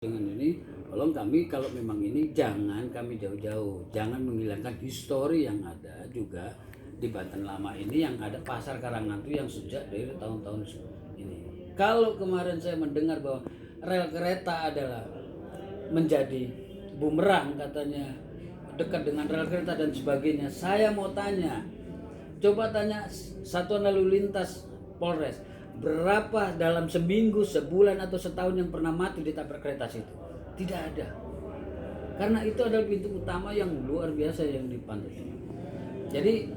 dengan ini, tolong kami kalau memang ini jangan kami jauh-jauh, jangan menghilangkan histori yang ada juga di Banten Lama ini, yang ada pasar Karangantu yang sejak dari tahun-tahun ini. Kalau kemarin saya mendengar bahwa rel kereta adalah menjadi bumerang katanya, dekat dengan rel kereta dan sebagainya, saya mau tanya, coba tanya Satuan Lalu Lintas Polres, berapa dalam seminggu, sebulan atau setahun yang pernah mati ditabrak kereta situ? Tidak ada. Karena itu adalah pintu utama yang luar biasa yang dipantau. Jadi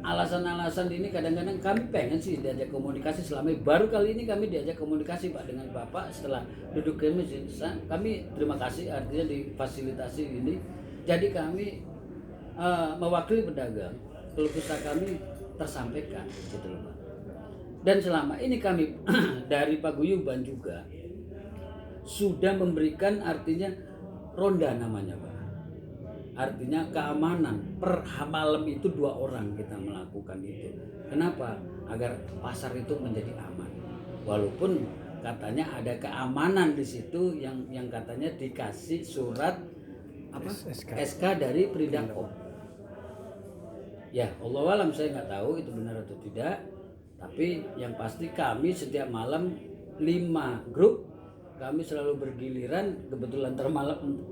alasan-alasan ini kadang-kadang kami pengen sih diajak komunikasi, selama baru kali ini kami diajak komunikasi Pak dengan Bapak setelah duduk kami terima kasih, artinya difasilitasi ini. Jadi kami mewakili pedagang, keluh kesah kami tersampaikan gitu loh Pak. Dan selama ini kami dari paguyuban juga sudah memberikan, artinya ronda namanya Pak. Artinya keamanan, per malam itu 2 orang kita melakukan itu. Kenapa? Agar pasar itu menjadi aman. Walaupun katanya ada keamanan di situ yang katanya dikasih surat apa? SK dari Pridakop. Ya, Allah alam, saya nggak tahu itu benar atau tidak. Tapi yang pasti kami setiap malam 5 grup, kami selalu bergiliran. Kebetulan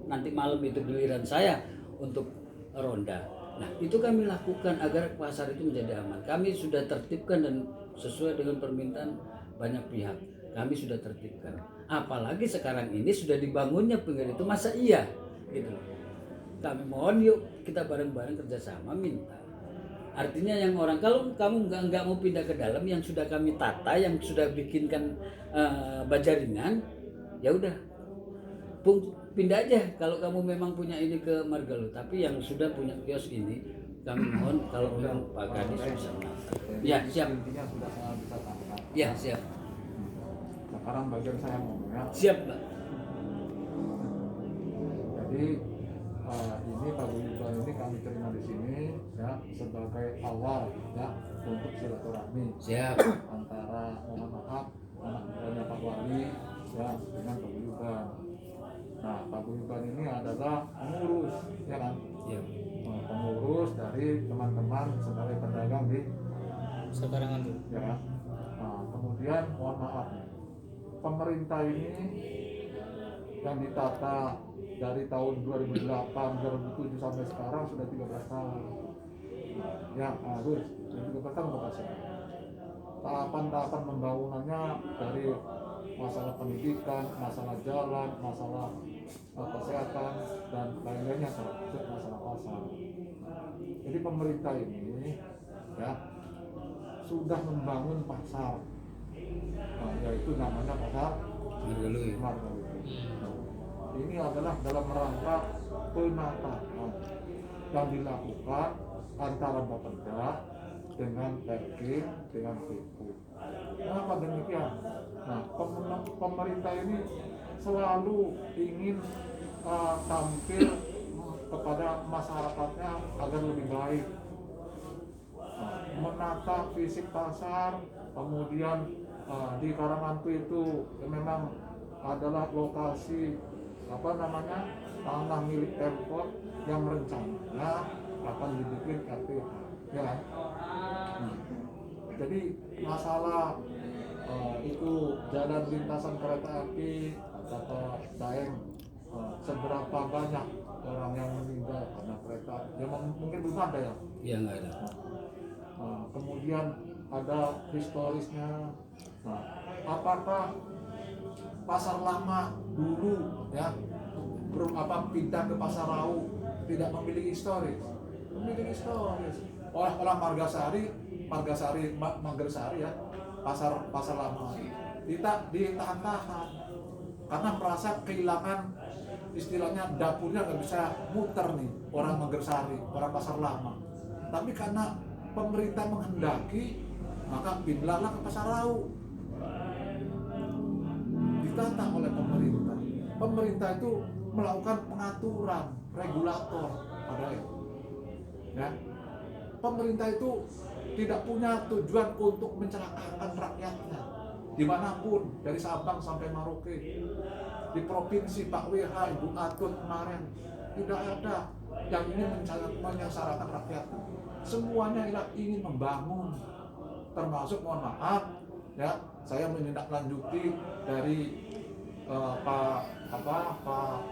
nanti malam itu giliran saya untuk ronda. Nah, itu kami lakukan agar pasar itu menjadi aman. Kami sudah tertibkan dan sesuai dengan permintaan banyak pihak, kami sudah tertibkan. Apalagi sekarang ini sudah dibangunnya pinggir itu, masa iya gitu loh. Kami mohon yuk kita bareng-bareng kerjasama minta. Artinya yang orang, kalau kamu nggak mau pindah ke dalam yang sudah kami tata, yang sudah bikinkan bajaringan, ya udah pindah aja. Kalau kamu memang punya ini ke Margaluh, tapi yang sudah punya kios ini, kami mohon kalau memang Pak Kadis bisa menata. Ya siap. Intinya sudah saya bisa tangkap. Ya siap. Sekarang bagian saya ngomong ya. Siap Pak. Jadi ini paguyuban ini kami terima di sini ya sebagai awal ya untuk silaturahmi. Siap. Antara mohon maaf anak buahnya Pak Wali ya dengan paguyuban. Nah, paguyuban ini adalah pengurus ya kan? Iya. Pengurus dari teman-teman sebagai pedagang di Sekarang itu. ya. Nah, kemudian mohon maaf, pemerintah ini yang ditata dari tahun 2008, 2007 sampai sekarang sudah 13 tahun. Ya, harus 13 tahun bekasnya. Tahapan-tahapan pembangunannya dari masalah pendidikan, masalah jalan, masalah kesehatan dan lain-lainnya, termasuk masalah pasar. Jadi pemerintah ini ya sudah membangun pasar, yaitu namanya pasar Margaluh. Ini adalah dalam rangka penataan yang dilakukan antara Bapeda dengan Perkim dengan Piku. Kenapa demikian? Nah, pemerintah ini selalu ingin tampil kepada masyarakatnya agar lebih baik, menata fisik pasar. Kemudian di Karangantu itu memang adalah lokasi tanah milik Pemkot yang rencananya akan dibikin RPH ya kan? Jadi masalah itu jalan lintasan kereta api atau Daeng, seberapa banyak orang yang meninggal karena kereta ya mungkin belum ada ya? Iya, nggak ada. Kemudian ada historisnya. Nah, apakah pasar lama dulu ya pindah ke pasar Rau tidak memiliki historis? Memiliki historis. Orang Manggarsari ya, pasar lama ditahan-tahan karena merasa kehilangan, istilahnya dapurnya nggak bisa muter nih orang Manggarsari, orang pasar lama. Tapi karena pemerintah menghendaki, maka pindahlah ke pasar Rau. Ditata oleh pemerintah. Pemerintah itu melakukan pengaturan, regulator pada itu. Ya. Pemerintah itu tidak punya tujuan untuk mencelakakan rakyatnya dimanapun, dari Sabang sampai Merauke. di provinsi Pak WH, Ibu Atut kemarin tidak ada yang ingin menyengsarakan rakyat. Semuanya ingin membangun, termasuk mohon maaf ya, saya menindaklanjuti dari Pak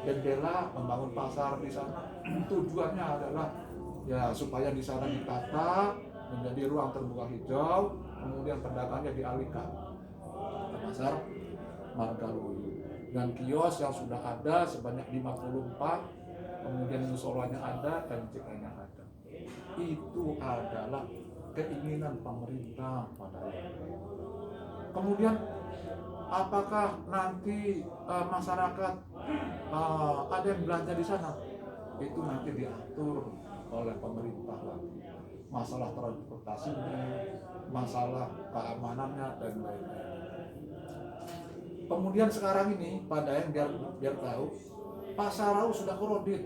Bendela membangun pasar di sana. Tujuannya adalah ya supaya di sana ditata menjadi ruang terbuka hijau, kemudian pedagangnya dialihkan ke pasar Margaluyu. Dan kios yang sudah ada sebanyak 54, kemudian musolanya ada dan MCK-nya ada. Itu adalah keinginan pemerintah pada kemudian apakah nanti masyarakat ada yang belanja di sana? Itu nanti diatur oleh pemerintah lagi. Masalah transportasinya, masalah keamanannya dan lain-lain. Kemudian sekarang ini pada yang biar tahu, Pasar Rau sudah kredit,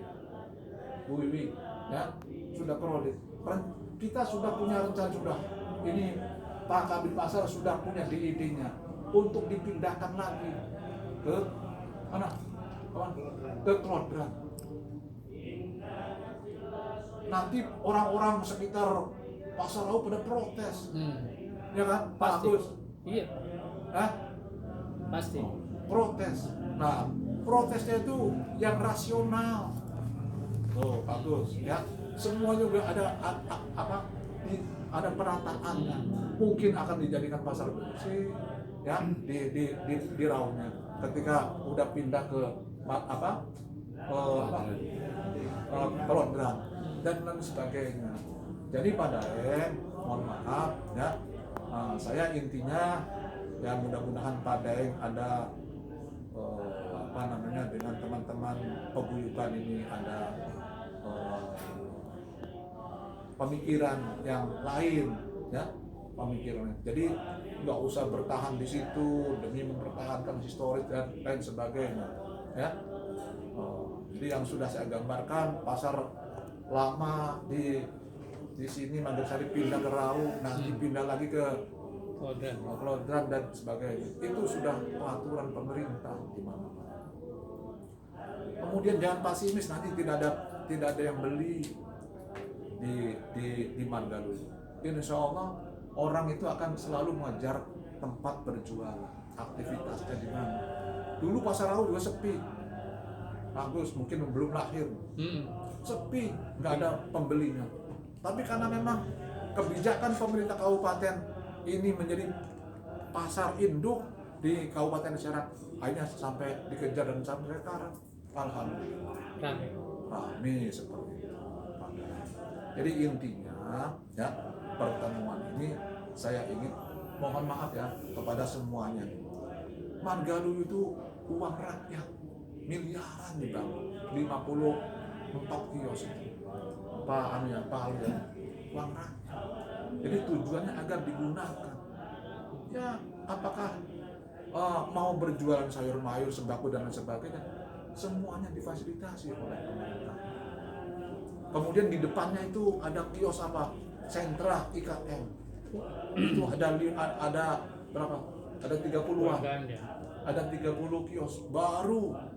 Bu Wiwi, ya sudah kredit. Kita sudah punya rencana sudah. Ini Pak Kabid Pasar sudah punya DID-nya untuk dipindahkan lagi ke mana? Ke Klodran. Nanti orang-orang sekitar Pasar Rau pada protes, ya kan? Pak Agus? Iya. Pasti. Protes. Nah, protesnya itu yang rasional. Oh, bagus ya. Semua juga ada ada penataannya. Mungkin akan dijadikan pasar bersih ya di Raunya. Ketika udah pindah ke Kelodran dan lain sebagainya. Jadi pada mohon maaf ya, saya intinya ya mudah-mudahan Pak Daeng ada dengan teman-teman peguyuban ini ada pemikiran yang lain ya, pemikiran. Jadi nggak usah bertahan di situ demi mempertahankan historis dan lain sebagainya ya. Jadi yang sudah saya gambarkan pasar lama di sini Manggarsari pindah ke Rau, nanti pindah lagi ke Klodran dan sebagainya. Itu sudah peraturan pemerintah di mana-mana. Kemudian jangan pesimis, nanti tidak ada yang beli di Margaluyu. Insya Allah orang itu akan selalu mengejar tempat berjualan, aktivitasnya di mana. Dulu Pasar Rau juga sepi, bagus, mungkin belum lahir, sepi, nggak ada pembelinya. Tapi karena memang kebijakan pemerintah kabupaten ini menjadi pasar induk di Kabupaten Serang, akhirnya sampai dikejar dan sampai sekarang alhamdulillah rame seperti itu. Jadi intinya ya, pertemuan ini saya ingin mohon maaf ya kepada semuanya, Margaluyu itu uang rakyat miliaran dibangun, 54 kios itu Pak uang rakyat. Jadi tujuannya agar digunakan. Ya, apakah mau berjualan sayur mayur, sembako dan lain sebagainya, semuanya difasilitasi oleh pemerintah. Kemudian di depannya itu ada kios sentra IKM. Itu ada berapa? Ada 30-an. Ada 30 kios baru lah.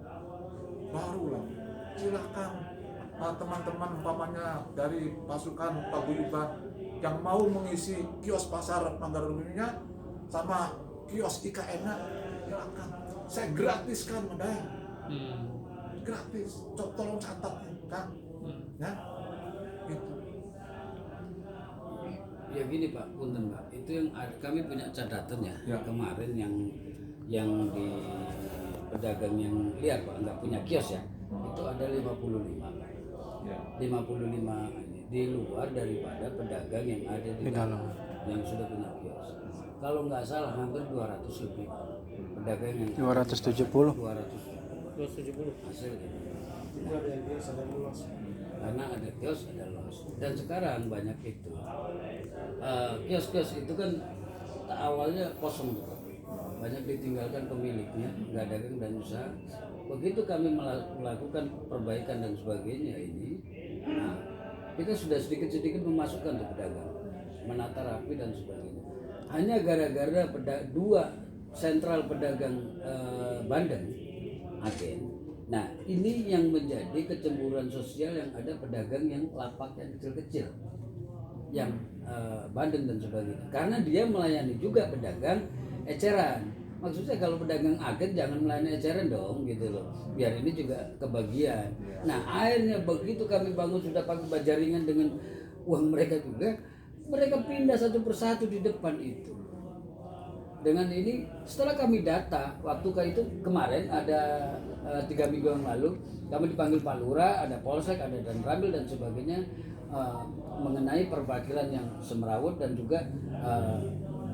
Silakan teman-teman umpamanya dari pasukan paguyuban yang mau mengisi kios pasar Manggaluyu-nya sama kios IKN-nya, silakan. Saya gratiskan Madai. Gratis. Tolong catat kan. Ya. Gitu. Ya gini Pak, punten Pak. Itu yang kami punya catatan ya. Kemarin yang di pedagang yang liar Pak, nggak punya kios ya. Itu ada 55. Ya. 55 ini di luar daripada pedagang yang ada di dalam yang sudah punya kios. Kalau nggak salah hampir 200 lebih pedagang yang 270 hasil gitu. Karena ada kios ada los, dan sekarang banyak itu kios-kios itu kan awalnya kosong, banyak ditinggalkan pemiliknya, nggak dagang dan usaha. Begitu kami melakukan perbaikan dan sebagainya ini, nah, kita sudah sedikit-sedikit memasukkan ke pedagang, menata rapi dan sebagainya. Hanya gara-gara dua sentral pedagang Bandeng agen. Nah, ini yang menjadi kecemburuan sosial yang ada pedagang yang lapak yang kecil-kecil, yang bandeng dan sebagainya. Karena dia melayani juga pedagang eceran. Maksudnya kalau pedagang agen jangan melayani eceran dong gitu loh. Biar ini juga kebagian. Nah, akhirnya begitu kami bangun sudah pakai bajaringan dengan uang mereka juga, mereka pindah satu persatu di depan itu. Dengan ini setelah kami data waktu itu kemarin ada 3 minggu yang lalu kami dipanggil Pak Lurah, ada Polsek, ada Danramil dan sebagainya mengenai perwakilan yang semrawut dan juga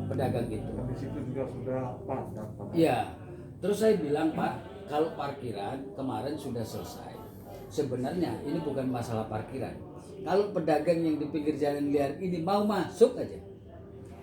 pedagang itu. Dan di situ juga sudah padat. Iya. Terus saya bilang, Pak, kalau parkiran kemarin sudah selesai. Sebenarnya ini bukan masalah parkiran. Kalau pedagang yang di pinggir jalan liar ini mau masuk aja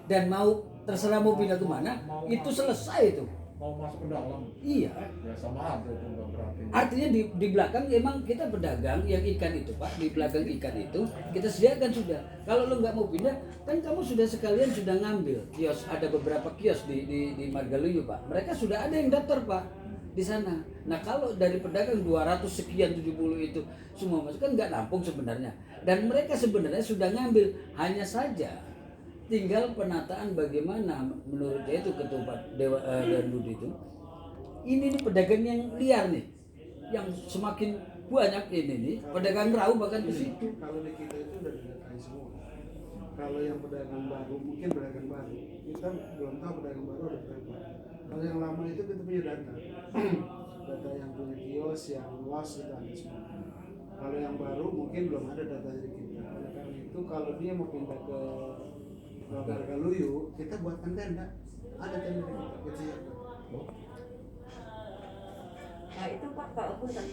dan mau terserah mau pindah kemana, itu selesai itu. Mau masuk ke dalam. Iya. Ya sama aja itu nggak berarti. Artinya di belakang emang kita pedagang yang ikan itu, Pak, di belakang ikan itu kita sediakan sudah. Kalau lo nggak mau pindah, kan kamu sudah sekalian sudah ngambil kios, ada beberapa kios di Margaluyu, Pak. Mereka sudah ada yang daftar, Pak, di sana. Nah, kalau dari pedagang 200 sekian 70 itu semua masuk kan nggak nampung sebenarnya. Dan mereka sebenarnya sudah ngambil, hanya saja tinggal penataan bagaimana menurut dia itu ketua Dewan Budi itu. Ini nih pedagang yang liar nih, yang semakin banyak ini nih pedagang raw bahkan di situ. Kalau di kita itu udah didatain semua. Kalau yang pedagang baru, mungkin pedagang baru, kita belum tahu pedagang baru ada berapa. Kalau yang lama itu kita punya data, data yang punya kios, yang luas itu ada semua. Kalau yang baru mungkin belum ada data dari kita. Oleh karena itu kalau dia mau pindah ke Margaluyu, kita buatkan tenda. Ada tenda kita siapkan. Nah itu Pak Punten,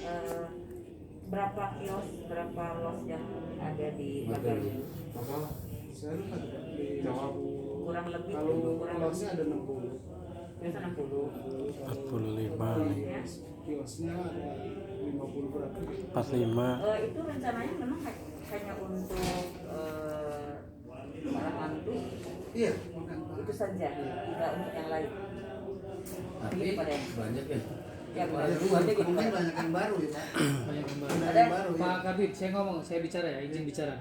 berapa kios, berapa los yang ada di Margaluyu? Apa? Saya lupa tidak di Jawab. Kurang lebih Kalau kurang losnya ada 60. biasa 60. 45. Kiosnya ada 50 berapa? 45. Itu rencananya memang hanya untuk barang mantu Iya, itu saja, tidak untuk yang lain. Tapi Begitu, Pak Den. banyak ya. Ya, Ada begitu. dua, Ada gitu, mungkin Pak. banyak yang baru ya Pak. Banyak yang baru. Banyak Ada. yang baru ya. Pak Kabit, saya bicara ya, izin bicara.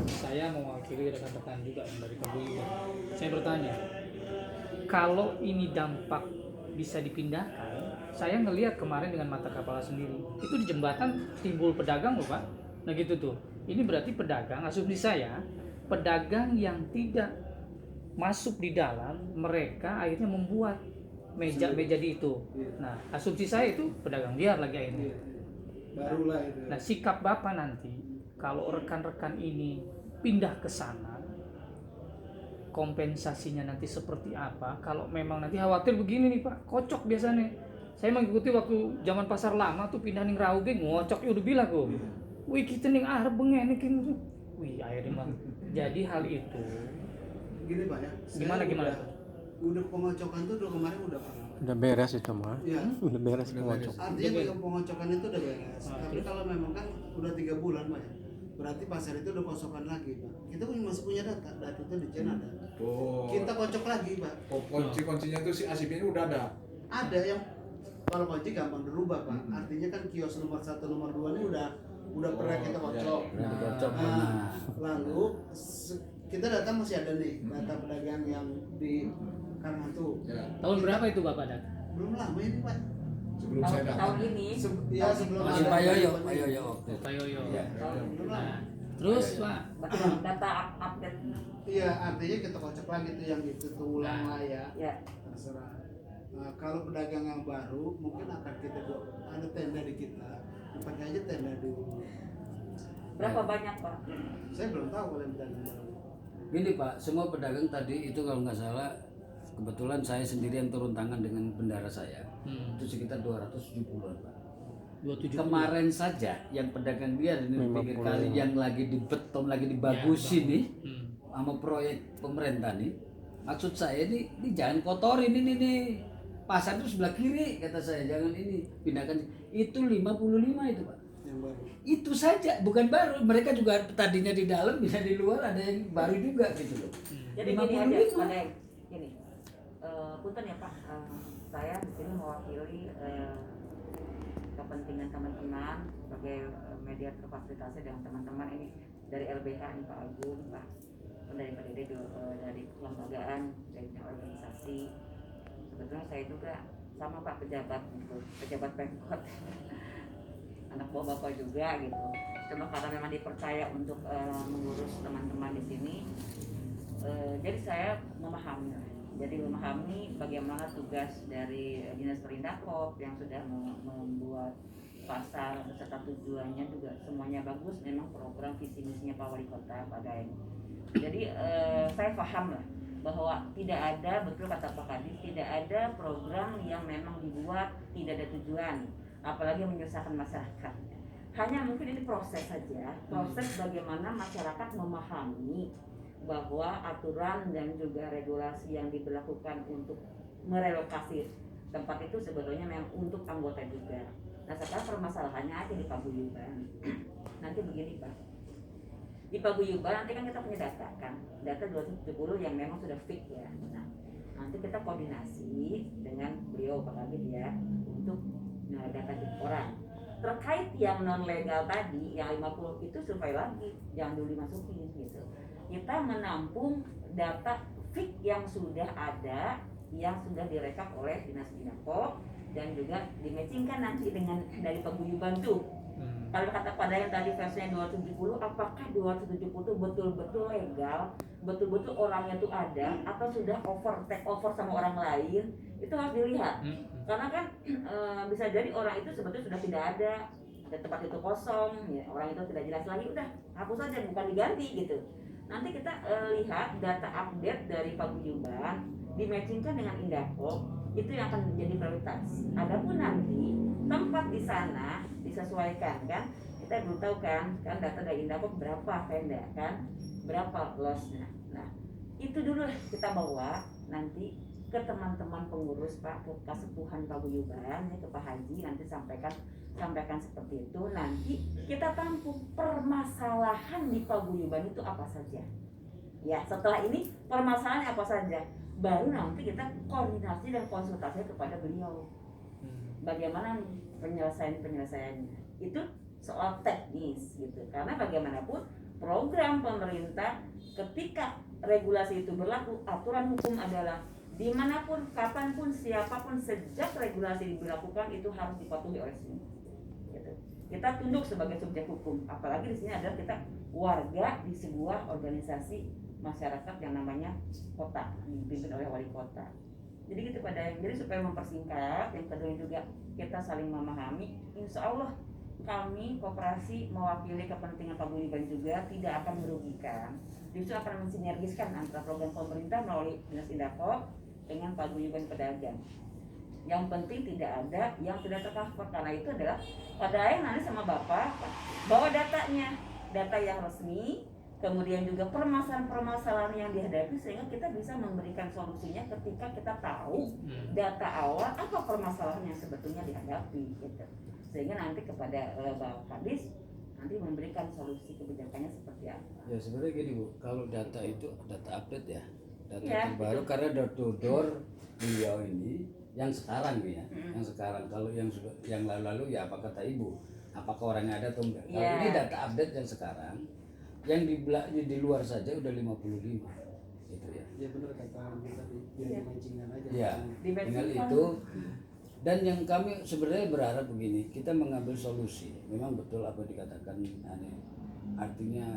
Saya mewakili rekan-rekan juga yang dari Kabuyugan. Saya bertanya, kalau ini dampak bisa dipindahkan, saya ngelihat kemarin dengan mata kepala sendiri, itu di jembatan timbul pedagang loh Pak. Nah gitu tuh, ini berarti pedagang, asumsi saya, pedagang yang tidak masuk di dalam, mereka akhirnya membuat meja-meja di itu. Nah, asumsi saya itu pedagang liar lagi akhirnya. Barulah itu. Nah, sikap Bapak nanti kalau rekan-rekan ini pindah ke sana, kompensasinya nanti seperti apa? Kalau memang nanti khawatir begini nih Pak, kocok biasanya. Saya mengikuti waktu zaman pasar lama tuh pindah ning Rauge, ngocok ya udah bilang kok. Wih, kita ning arep bengen iki. Wih, akhirnya mah. Jadi hal itu Gini Pak ya. Gimana, saya gimana? Udah pengocokan tuh udah kemarin udah pernah. Udah beres itu mah. Iya. Udah beres pengocok. Artinya pengocokan itu udah beres. Tapi kalau memang kan udah 3 bulan Pak ya. Berarti pasar itu udah kosongan lagi Pak. Kita masih punya data. Data itu di China ada. Oh. Kita kocok lagi Pak. Oh, kunci-kuncinya tuh si ASIP ini udah ada. Ada yang kalau kunci gampang dirubah Pak. Artinya kan kios nomor 1 nomor 2 ini udah pernah kita kocok. Pernah dikocok, Nah, pernah. lalu kita data masih ada nih data pedagang yang di Karangantu. Ya. tahun berapa itu Bapak dat? Belum lama ini Pak. Sebelum saya Tahun datang. ini Ya sebelum Masih ada Pak Yoyo, pandemi. Pak Yoyo waktu. Pak Yoyo. Iya. Belum lama. Nah, terus Pak, data update. Iya, artinya kita kocok lagi tuh yang gitu tuh ulang lah ya. Ya. Terserah. Nah, kalau pedagang yang baru mungkin akan kita buat ada tenda di kita. Pakai aja tenda dulu. Berapa banyak Pak? Saya belum tahu kalau yang pedagang baru. Gini Pak, semua pedagang tadi itu kalau nggak salah, kebetulan saya sendirian turun tangan dengan bendara saya. Itu sekitar 270-an Pak. 27. Kemarin saja yang pedagang liar ini di pinggir kali yang lagi dibeton, lagi dibagusin nih sama proyek pemerintah nih. Maksud saya ini jangan kotorin ini nih. Pasar itu sebelah kiri kata saya, jangan ini pindahkan. Itu 55 itu Pak. Yang baru. Itu saja, bukan baru. Mereka juga tadinya di dalam, bisa di luar, ada yang baru juga gitu loh. Jadi gini aja Pak Den, gini. Punten ya Pak, saya di sini mewakili kepentingan teman-teman sebagai media terfasilitasi dengan teman-teman ini dari LBH ini Pak Agung, Pak dari PDD, dari kelembagaan, dari organisasi. Sebetulnya saya juga sama Pak pejabat gitu, pejabat Pemkot, anak buah Bapak juga gitu. Cuma karena memang dipercaya untuk mengurus teman-teman di sini, jadi saya memahami. Jadi memahami bagaimana tugas dari Dinas Perindakop yang sudah membuat pasar beserta tujuannya juga semuanya bagus. Memang program visi misinya Pak Wali Kota Pak Daeng. Jadi saya paham lah bahwa tidak ada, betul kata Pak Kadis, tidak ada program yang memang dibuat tidak ada tujuan, apalagi menyusahkan masyarakat. Hanya mungkin ini proses saja, proses bagaimana masyarakat memahami bahwa aturan dan juga regulasi yang diberlakukan untuk merelokasi tempat itu sebetulnya memang untuk anggota juga. Nah sekarang permasalahannya ada di paguyuban. Nanti begini Pak, di paguyuban nanti kan kita punya data kan, data 270 yang memang sudah fix ya. Nah nanti kita koordinasi dengan beliau Pak Kabit ya untuk data orang. Terkait yang non legal tadi, yang 50 itu survei lagi, jangan dulu dimasukin gitu. Kita menampung data fix yang sudah ada, yang sudah direkap oleh Dinas Perindakop dan juga dimatchingkan nanti dengan dari paguyuban tuh. Kalau kata pada yang tadi versinya 270, apakah 270 itu betul-betul legal, betul-betul orangnya tuh ada, atau sudah take over sama orang lain, itu harus dilihat. Karena kan bisa jadi orang itu sebetulnya sudah tidak ada tempat itu kosong, ya, orang itu tidak jelas lagi, udah hapus saja, bukan diganti gitu. Nanti kita lihat data update dari paguyuban, dimatchingkan dengan Indakop, itu yang akan menjadi prioritas. Adapun nanti tempat di sana disesuaikan kan, kita belum tahu kan data dari Indakop berapa Pemda kan, berapa lossnya. Nah itu dulu kita bawa nanti ke teman-teman pengurus Pak, ke Kasepuhan Paguyuban, ya, ke Pak Haji, nanti sampaikan seperti itu. Nanti kita tampung permasalahan di paguyuban itu apa saja. Ya setelah ini permasalahan apa saja, baru nanti kita koordinasi dan konsultasi kepada beliau. Bagaimana penyelesaiannya itu soal teknis gitu. Karena bagaimanapun program pemerintah ketika regulasi itu berlaku, aturan hukum adalah dimanapun, kapanpun, siapapun sejak regulasi diberlakukan itu harus dipatuhi oleh semua. Gitu. Kita tunduk sebagai subjek hukum. Apalagi di sini adalah kita warga di sebuah organisasi masyarakat yang namanya kota, dipimpin oleh wali kota. Jadi gitu pada jadi supaya mempersingkat, yang kedua juga kita saling memahami. Insya Allah kami koperasi mewakili kepentingan paguyuban juga tidak akan merugikan, justru akan mensinergiskan antara program pemerintah melalui Dinas Indakop dengan paguyuban pedagang. Yang penting tidak ada yang tidak tercover, karena itu adalah pada yang nanti sama Bapak bawa datanya, data yang resmi, kemudian juga permasalahan-permasalahan yang dihadapi sehingga kita bisa memberikan solusinya ketika kita tahu data awal apa permasalahan yang sebetulnya dihadapi gitu. Sehingga nanti kepada Bapak Kadis nanti memberikan solusi kebijakannya seperti apa. Ya sebenarnya gini Bu, kalau data itu data update ya, data Ya, terbaru betul. karena door to door beliau ini yang sekarang ya, yang sekarang. Kalau yang lalu-lalu ya apa kata Ibu, apakah orangnya ada atau enggak? Kalau Ya. ini data update yang sekarang, yang di luar saja udah 55 gitu ya. Ya benar kata Anda tadi, biar Iya. dimancingan aja. Ya, tinggal itu. Dan yang kami sebenarnya berharap begini, kita mengambil solusi. Memang betul apa dikatakan artinya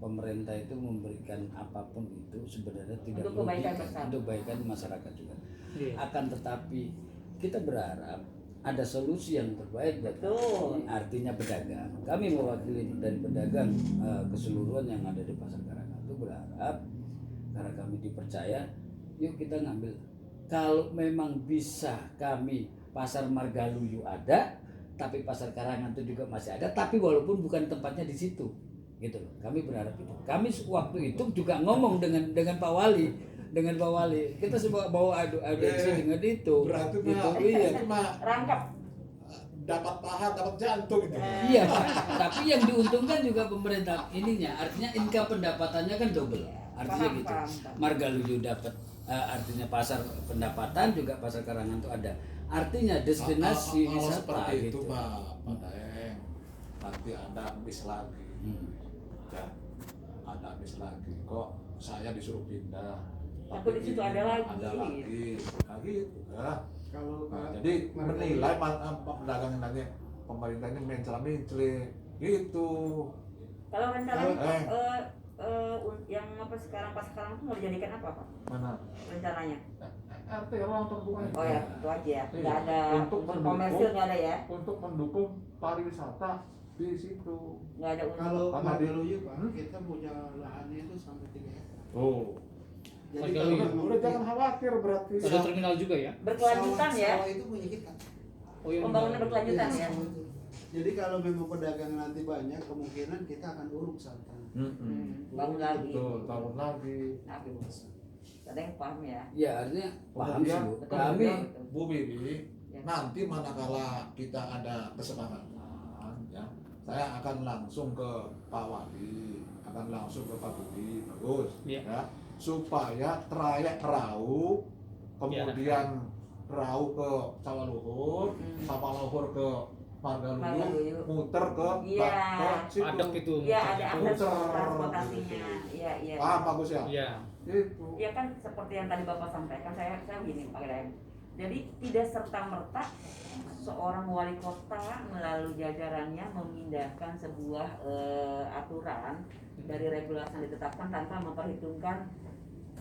pemerintah itu memberikan apapun itu sebenarnya tidak Untuk kebaikan merugikan, bersama. untuk kebaikan masyarakat juga. Iya. Akan tetapi kita berharap ada solusi yang terbaik buat Betul. kami, artinya pedagang. Kami mewakili dari pedagang keseluruhan yang ada di Pasar Karangan itu berharap karena kami dipercaya, yuk kita ngambil. Kalau memang bisa kami Pasar Margaluyu ada, tapi Pasar Karangan itu juga masih ada, tapi walaupun bukan tempatnya di situ, gitu loh. Kami berharap itu. Kami waktu itu juga ngomong dengan Pak Wali, kita semua bawa audiensi dengan itu. Berarti gitu, mah iya. itu mah Rangkap. dapat paha, dapat jantung itu. Iya, tapi yang diuntungkan juga pemerintah ininya, artinya income pendapatannya kan double, artinya gitu. Margaluyu dapat artinya pasar pendapatan juga Pasar Karangan itu ada Artinya destinasi Kalau wisata seperti itu gitu. Pak Daeng, nanti ada bis lagi. Hmm. Ya, ada bis lagi. Kok saya disuruh pindah? Tapi di situ ada lagi. Ada lagi. Nah gitu ya. Kalau Nah, jadi menilai pedagang yang nanti pemerintah ini mencela-mencela gitu. Kalau rencananya Eh. yang apa sekarang pas sekarang tuh mau dijadikan apa Pak? Mana? Rencananya? RT ruang terbuka Oh ya, itu aja ya. Iya. Nggak ada Untuk komersil, nggak ada ya? untuk mendukung pariwisata di situ. Nggak ada kalau Karena Marga di- Luyu Pak, kita punya lahannya itu sampai 3 hektar. Oh, Jadi Marga kalau Luyu. memang udah jangan khawatir berarti. Ada terminal juga ya? berkelanjutan ya. Sawah itu punya kita. Oh iya. Pembangunan berkelanjutan Iya, ya. sawah itu. Jadi kalau memang pedagang nanti banyak, kemungkinan kita akan uruk sana. Bangun lagi. Betul, tahun lagi. Nah, ada yang paham ya. Ya artinya paham sih Bu. Betul, Kami betul. Bu Bibi, Ya. nanti manakala kita ada kesepakatan, ya, saya akan langsung ke Pak Wali, akan langsung ke Pak Budi, bagus, Iya. ya, supaya trayek perahu, kemudian perahu ke Sawaluhur, Sawaluhur ke Marga Marga Luyu, Luyu. muter ke Iya. ke situ. Padat itu. Iya, ada akses Muter. transportasinya. Iya, iya. Paham bagus ya? Iya. Itu. Ya kan seperti yang tadi Bapak sampaikan, saya begini Pak Daeng. Jadi tidak serta-merta seorang wali kota melalui jajarannya memindahkan sebuah aturan dari regulasi yang ditetapkan tanpa memperhitungkan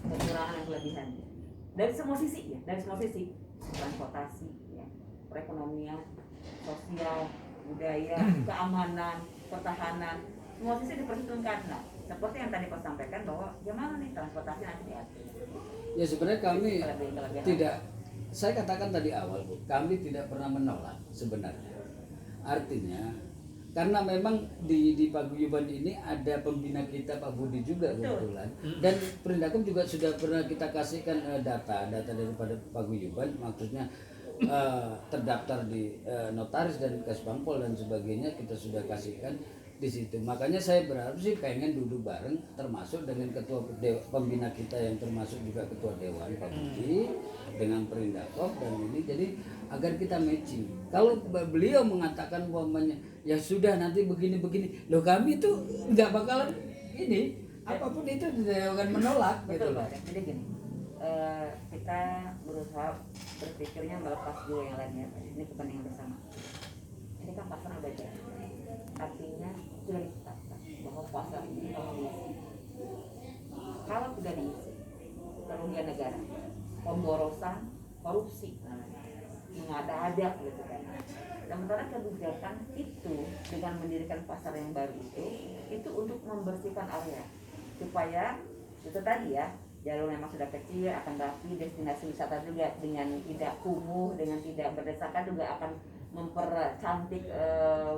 kekurangan dan kelebihannya. Dari semua sisi ya, dari semua sisi. Transportasi, ya, perekonomian, sosial, budaya, keamanan, pertahanan, semua sisi diperhitungkan. Nah, seperti yang tadi Pak sampaikan bahwa gimana nih transportasi nanti diatur. ya sebenarnya kami Kelebihan-kelebihan. tidak, saya katakan tadi awal Bu, kami tidak pernah menolak sebenarnya. Artinya karena memang di paguyuban ini ada pembina kita Pak Budi juga kebetulan, dan Perindakom juga sudah pernah kita kasihkan data daripada paguyuban, maksudnya terdaftar di notaris dan Kasbangpol dan sebagainya, kita sudah kasihkan di situ. Makanya saya berharap sih pengen duduk bareng, termasuk dengan ketua pembina kita yang termasuk juga ketua dewan Pak Budi dengan Perindakom dan ini, jadi agar kita matching. Kalau beliau mengatakan umpamanya ya sudah nanti begini-begini, loh kami tuh nggak bakalan ini, apapun itu tidak akan menolak gitu Betul loh. Pak. Jadi gini, kita berusaha berpikirnya melepas dulu yang lainnya. Ini kepentingan bersama. Ini kan pasar udah jadi. Artinya sudah ditetapkan bahwa pasar ini kalau tidak diisi, kerugian negara, pemborosan, korupsi, mengada-ada gitu kan. Sementara kebijakan itu dengan mendirikan pasar yang baru itu untuk membersihkan area supaya itu tadi ya, jalur memang sudah kecil akan rapi, destinasi wisata juga dengan tidak kumuh, dengan tidak berdesakan juga akan mempercantik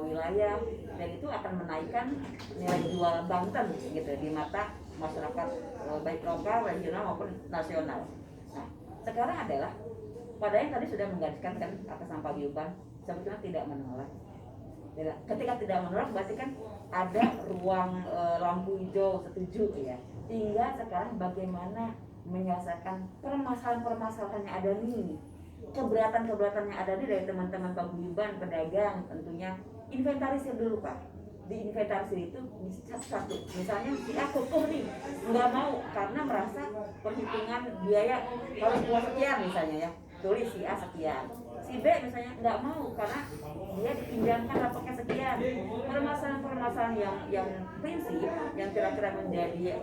wilayah, dan itu akan menaikkan nilai jual Banten gitu di mata masyarakat baik lokal, regional maupun nasional. Nah, sekarang adalah pada yang tadi sudah menggariskan kan atas paguyuban sebetulnya tidak menolak. Ketika tidak menolak berarti kan ada ruang lampu hijau setuju ya. Tinggal sekarang bagaimana menyelesaikan permasalahan-permasalahan yang ada nih, keberatan-keberatan yang ada nih dari teman-teman paguyuban, pedagang, tentunya inventarisir dulu Pak. Di inventarisir itu satu-satu, misalnya si A kukuh nih nggak mau karena merasa perhitungan biaya kalau buat sekian misalnya ya, tulis si A sekian, si B misalnya nggak mau karena dia dipinjamkan rapotnya sekian. Permasalahan-permasalahan yang prinsip yang kira-kira menjadi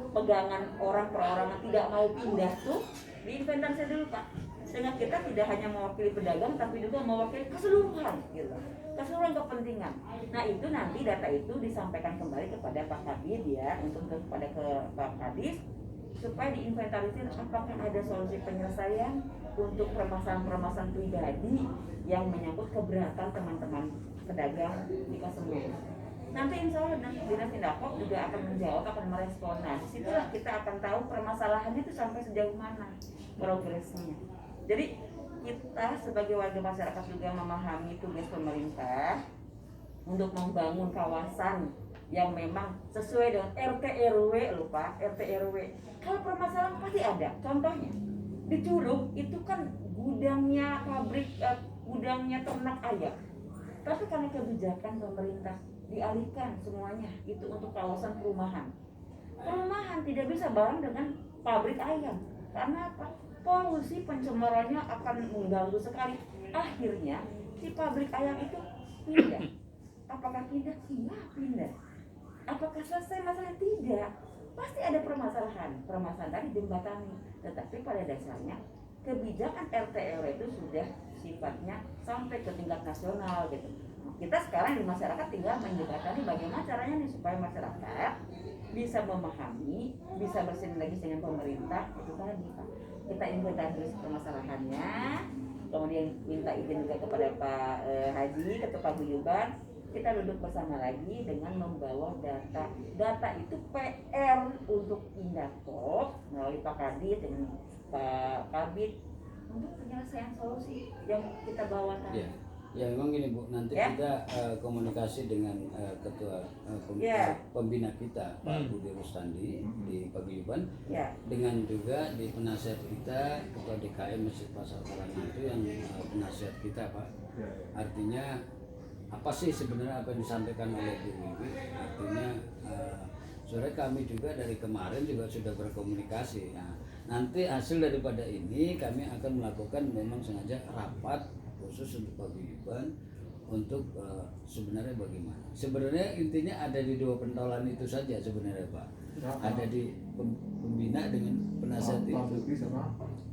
pegangan orang per orang yang tidak mau pindah tuh diinventarisir dulu Pak, sehingga kita tidak hanya mewakili pedagang tapi juga mewakili keseluruhan gitu, keseluruhan kepentingan. Nah itu nanti data itu disampaikan kembali kepada Pak Kabid ya, untuk kepada ke Pak Kadis supaya diinventarisir apakah ada solusi penyelesaian untuk permasalahan-permasalahan pribadi yang menyangkut keberatan teman-teman pedagang di Kasemur. Nanti insya Allah Dinas Pindakop juga akan menjawab, akan merespon. Nah disitulah kita akan tahu permasalahannya itu sampai sejauh mana progresnya. Jadi kita sebagai warga masyarakat juga memahami tugas pemerintah untuk membangun kawasan yang memang sesuai dengan RT RW loh Pak, RT RW. Kalau permasalahan pasti ada. Contohnya di Curug itu kan gudangnya pabrik, gudangnya ternak ayam. Tapi karena kebijakan pemerintah dialihkan semuanya itu untuk kawasan perumahan. Perumahan tidak bisa bareng dengan pabrik ayam. Karena apa? Polusi pencemarannya akan mengganggu sekali. Akhirnya si pabrik ayam itu pindah. Apakah pindah? Iya, pindah. Apakah selesai masalah? Tidak. Pasti ada permasalahan. Permasalahan tadi jembatani. Tetapi pada dasarnya kebijakan RT RW itu sudah sifatnya sampai ke tingkat nasional gitu. Kita sekarang di masyarakat tinggal menjembatani bagaimana caranya nih supaya masyarakat bisa memahami, bisa bersinergi dengan pemerintah itu tadi Pak. Kita inventaris permasalahannya, kemudian minta izin juga kepada Pak Haji, ketua paguyuban, kita duduk bersama lagi dengan membawa data. Data itu PR untuk Indakop melalui Pak Kadit dengan Pak Kabit untuk penyelesaian solusi yang kita bawa tadi. Ya memang gini Bu, nanti Ya. kita komunikasi dengan ketua Ya. pembina kita Pak Budi Rustandi di Paguyuban, Ya. dengan juga di penasihat kita ketua DKM Masjid Pasar Karangan itu yang penasihat kita Pak. Artinya apa sih sebenarnya apa yang disampaikan oleh Bu Wiwi? Artinya sebenarnya kami juga dari kemarin juga sudah berkomunikasi. Nah, nanti hasil daripada ini kami akan melakukan memang sengaja rapat khusus untuk paguyuban untuk sebenarnya bagaimana. Sebenarnya intinya ada di dua pentolan itu saja sebenarnya Pak. Ada di pembina dengan penasihat itu.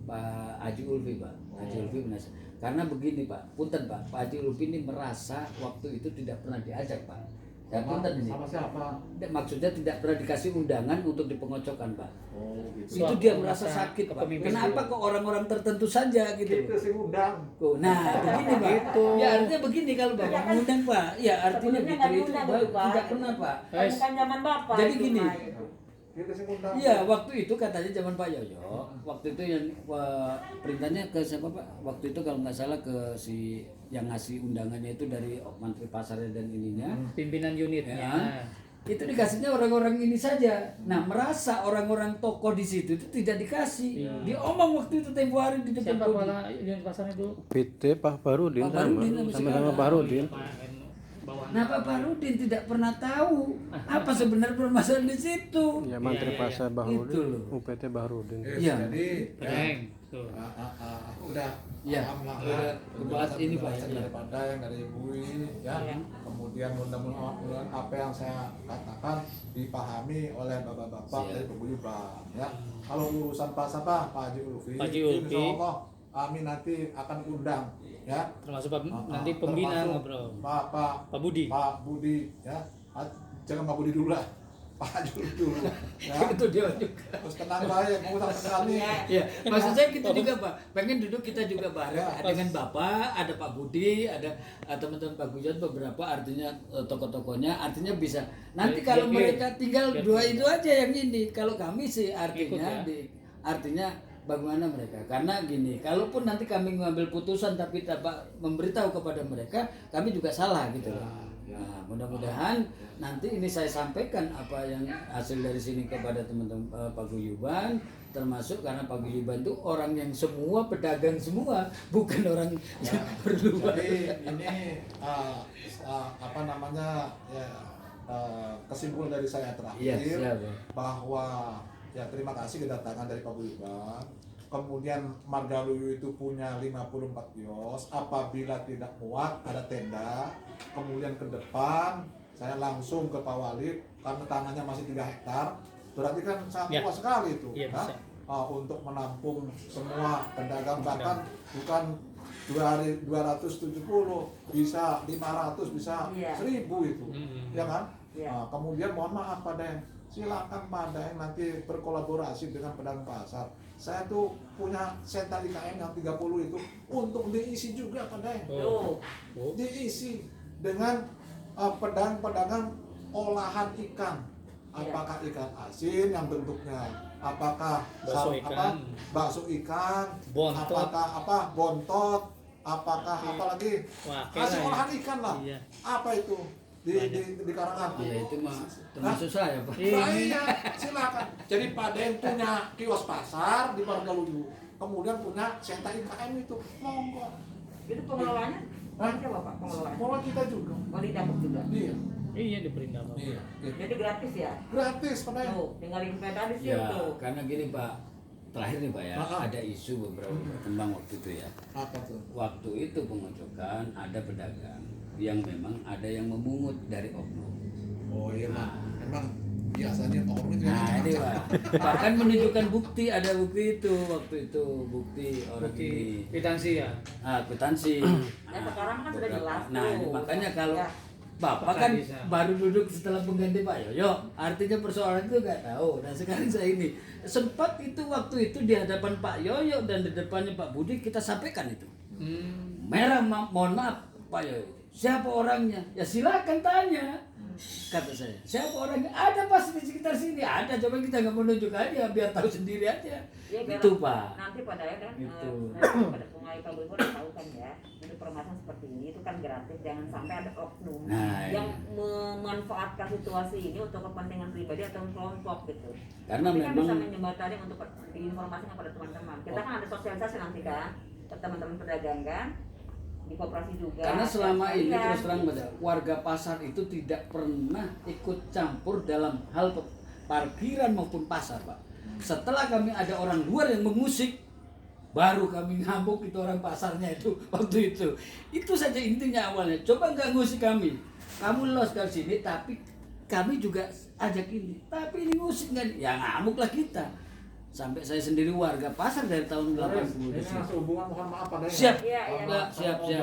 Pak Haji Ulfi Pak. Haji Ulfi penasihat. Karena begini Pak, punten Pak Haji Ulfi ini merasa waktu itu tidak pernah diajak Pak. Ya punten ini. Sama siapa? Maksudnya tidak pernah dikasih undangan untuk dipengocokkan Pak. Oh, gitu. Itu dia merasa sakit Pak. kepemimpinan Kenapa dulu. kok orang-orang tertentu saja gitu? Itu sih undang. Oh, nah, begini Pak. Gitu. Ya artinya begini kalau Bapak mengundang Pak. Ya artinya Sebelumnya gitu nggak itu diundang, Pak, Pak. tidak pernah Pak. Bukan zaman Bapak. Jadi itu, gini. Pak, itu. Itu sih undang. Iya, waktu itu katanya zaman Pak Yoyo. Waktu itu yang perintahnya ke siapa Pak? Waktu itu kalau nggak salah ke si yang ngasih undangannya itu dari Menteri Pasarnya dan ininya. pimpinan unitnya. Ya. Itu dikasihnya orang-orang ini saja. Nah, merasa orang-orang tokoh di situ itu tidak dikasih. Diomong waktu itu tempo hari di depan Siapa podi. kepala unit pasarnya dulu? PT Pak Barudin Pak Barudin sama sama sama Pak Barudin. Bawahan. Nah, Pak Barudin tidak pernah tahu apa sebenarnya permasalahan di situ. Ya Menteri Pasar Itu Barudin, loh. UPT Barudin. Iya. Jadi Keren. Tuh. udah Ya, paham lah udah kebahas ini, Pak, penjelasan ya. daripada yang dari Ibu ya. Kemudian mudah-mudahan apa yang saya katakan dipahami oleh bapak-bapak Siap. dari paguyuban ya. Kalau urusan Pak siapa? Pak Haji Ulfi. Pak Haji Ulfi. Insyaallah kami nanti akan undang ya. Termasuk nanti pembina Termasuk ngobrol. Pak Budi. Pak Budi ya. Jangan Pak Budi dulu lah. Pak Haji Ulfi dulu ya. Itu dia juga. Terus tenang baik, mau tak sekali. Ya, maksud saya kita juga Pak, pengen duduk kita juga bareng Ya. dengan Bapak, ada Pak Budi, ada teman-teman Pak Gujon beberapa artinya tokoh-tokohnya, artinya bisa. Nanti Biar kalau clear. mereka tinggal Biar dua clear. itu aja yang ini. Kalau kami sih artinya Ikut, ya. artinya bagaimana mereka? Karena gini, kalaupun nanti kami mengambil putusan tapi tak memberitahu kepada mereka, kami juga salah gitu loh. Nah, mudah-mudahan nanti ini saya sampaikan apa yang hasil dari sini kepada teman-teman paguyuban, termasuk karena paguyuban itu orang yang semua pedagang semua, bukan orang yang berluar. Jadi ini apa namanya ya kesimpulan dari saya Iya, terakhir siap. bahwa ya terima kasih kedatangan dari paguyuban. Kemudian Margaluyu itu punya 54 kios. Apabila tidak muat ada tenda. Kemudian ke depan saya langsung ke Pak Wali karena tanahnya masih 3 hektar. Berarti kan sangat Ya. luas sekali itu. Iya, nah, bisa. untuk menampung semua pedagang bahkan bukan 270 bisa 500 bisa Iya. 1000 itu. Ya kan? Iya. Nah, kemudian mohon maaf Pak Daeng, silakan Pak Daeng nanti berkolaborasi dengan pedagang pasar. Saya tuh punya sental IKM yang 30 itu untuk diisi juga Pak Daeng. Oh. Oh. Diisi dengan pedagang-pedagang olahan ikan. Iya. Apakah ikan asin yang bentuknya, apakah Bakso ikan. bakso ikan, Bontot. apakah bontot, apakah apalagi Wah, hasil keren. olahan ikan lah. Iya. Apa itu di Karangan? Ya itu mah termasuk saya Pak. Nah, iya, silakan. Jadi Pak Den punya kios pasar di Margaluyu. kemudian punya sentra IKM itu, monggo. Itu pengelolanya? Hah? Siapa Pak pengelolanya? Pola kita juga. Oh di dapur juga? Iya. Iya diperindah Pak. Iya. Jadi gratis ya? Gratis padahal. Tuh, tinggal info tadi sih Ya, tuh. karena gini Pak, terakhir nih Pak ya, ada isu beberapa berkembang waktu itu ya. Apa tuh? Waktu itu pengocokan ada pedagang yang memang ada yang memungut dari oknum. Oh iya Pak. Emang biasanya oknum itu Nah ini Pak, bahkan menunjukkan bukti, ada bukti itu waktu itu bukti orang Bukti ini. kwitansi ya. Kwitansi. Ya sekarang kan sudah jelas Nah, tuh. ini makanya kalau Ya. Bapak Apakah kan bisa? baru duduk setelah pengganti Pak Yoyo, artinya persoalan itu nggak tahu. Nah sekarang saya ini sempat itu waktu itu di hadapan Pak Yoyo dan di depannya Pak Budi kita sampaikan itu. Merah, mohon maaf Pak Yoyo, siapa orangnya? Ya silakan tanya, kata saya. Siapa orangnya? Ada pasti di sekitar sini. Ada, coba kita nggak menunjuk aja, biar tahu sendiri aja. Ya, biar Itu Pak. nanti pada ya kan Gitu. nanti pada pengai Pak Gubernur udah tahu kan ya itu permasalahan seperti ini itu kan gratis, jangan sampai ada oknum Nah, yang memanfaatkan situasi ini untuk kepentingan pribadi atau kelompok gitu. Karena Tapi kan bisa memang menjembatani untuk diinformasikan kepada teman-teman. Kita kan ada sosialisasi nanti kan ke teman-teman pedagang kan di koperasi juga. karena selama ini Sekalian. terus terang pada warga pasar itu tidak pernah ikut campur dalam hal parkiran maupun pasar Pak. Setelah kami ada orang luar yang mengusik, baru kami ngamuk itu orang pasarnya itu waktu itu. Itu saja intinya awalnya. Coba nggak ngusik kami, kamu los dari sini, tapi kami juga ajak ini. Tapi ini ngusik nggak? Ya ngamuklah kita. Sampai saya sendiri warga pasar dari tahun 80 Ini di sini. masih hubungan mohon maaf padanya. Siap. Iya, iya. Enggak, siap. Ya,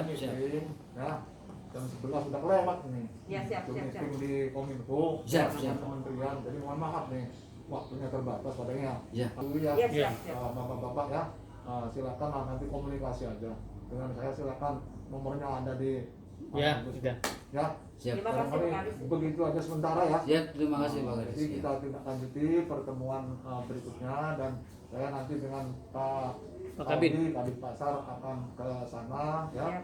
jam 11 sudah kelewat nih. Ya, siap, Itu siap, meeting siap. di Kominfo, Siap, dengan siap. kementerian. Jadi mohon maaf nih, waktunya terbatas padanya. Ya. Lalu ya, Iya, siap, siap. bapak-bapak ya, silakan lah nanti komunikasi aja dengan saya. Silakan nomornya ada di Ya, Gus. sudah. Ya. Siap. Terima kasih Pak Barangkali Kadis. begitu aja sementara ya. Siap, terima kasih Pak Kadis. Jadi kita tindak lanjuti pertemuan berikutnya dan saya nanti dengan Pak Kabin. Budi, Kabin Pasar akan ke sana ya, Siap.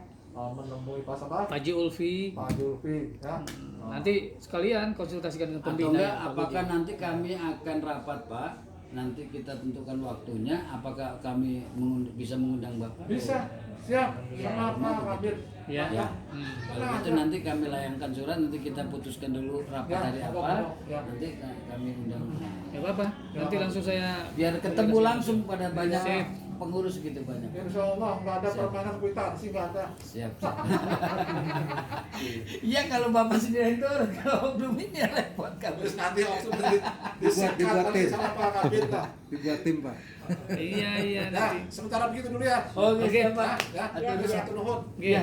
menemui Pak Sabah, Pak Haji Ulfi. Pak Julfi ya. Nanti sekalian konsultasikan dengan Atau pembina. enggak, Pak Budi. apakah nanti kami akan rapat Pak? Nanti kita tentukan waktunya. Apakah kami bisa mengundang Bapak? Bisa, siap, Iya. sama Pak Kabin. Ya. Ya. Kalau gitu nanti kami layangkan surat. Nanti kita putuskan dulu rapat Ya, hari monggo, apa. monggo. Ya. Nanti kami undang. Ya apa? Nanti langsung saya Biar ketemu langsung pada banyak Sip. pengurus gitu banyak. Insya Allah nggak ada Siap. permainan kwitansi, nggak ada. Siap. Iya kalau Bapak sendiri yang turun, kalau belum ini ya repot kamu. Terus nanti langsung disikat nanti sama Pak Kabin lah. Dibuat tim Pak. Iya Ya, nanti. sementara begitu dulu ya. Oke, Oke, Pak. Ya, Atur ya, dulu. satu nuhun. Iya.